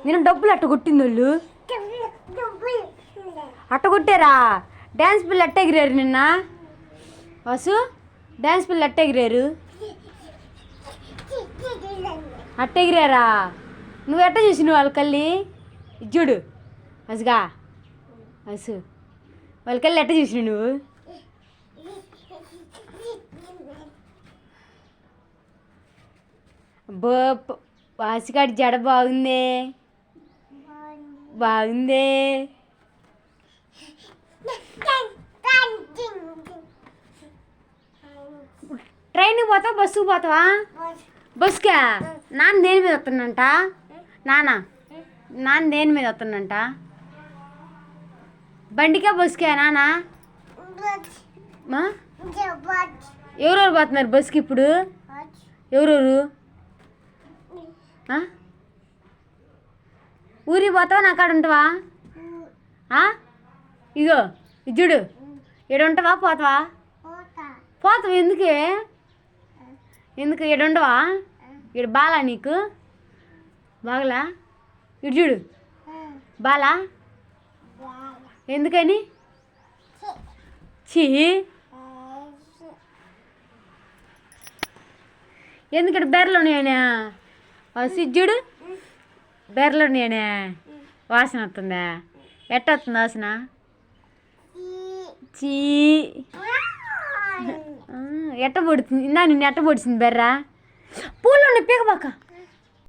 నేను డబ్బులు అట్టగొట్టింది వాళ్ళు అట్టగొట్టారా? డ్యాన్స్ పిల్ల అట్టెగిరారు నిన్న వాసు, డ్యాన్స్ పిల్ల అట్టెగిరారు అట్టెగిరారా? నువ్వు ఎట్ట చూసినావు వాళ్ళ కళ్ళి చూడు అసుగా అసు వాళ్ళ కళ్ళి ఎట్ట చూసినావు నువ్వు? వాసికాడి జడ బాగుందే బాగుందే. ట్రైన్కి పోతావా బస్సుకు పోతావా? బస్సుకా? నాన్న దేని మీద వస్తుందంట? నాన్న దేని మీద వస్తుందంట? బండికా బస్సుకా నాన్న? ఎవరెవరు పోతున్నారు బస్సుకి ఇప్పుడు? ఎవరెవరు? ఊరికి పోతావా నా కాడ ఉంటావా? ఇగో ఇజ్జుడు ఈడ ఉంటావా పోతావా? పోతావా? ఎందుకు ఈడ ఉండవా? ఈడ బాలా నీకు బాగలా? ఇటు చూడు బాలా ఎందుకని? చీ ఎందుకంటే బెర్రలు ఉన్నాయనే సిజ్జుడు బెర్రలు ఉన్నాయనే వాసన వస్తుందా? ఎట్ట వస్తుంది వాసన? చీ ఎట్ట పొడుతుంది? నిన్ను ఎట్ట పొడిచింది బెర్ర? పూలు ఉన్నాయి పీకబాక.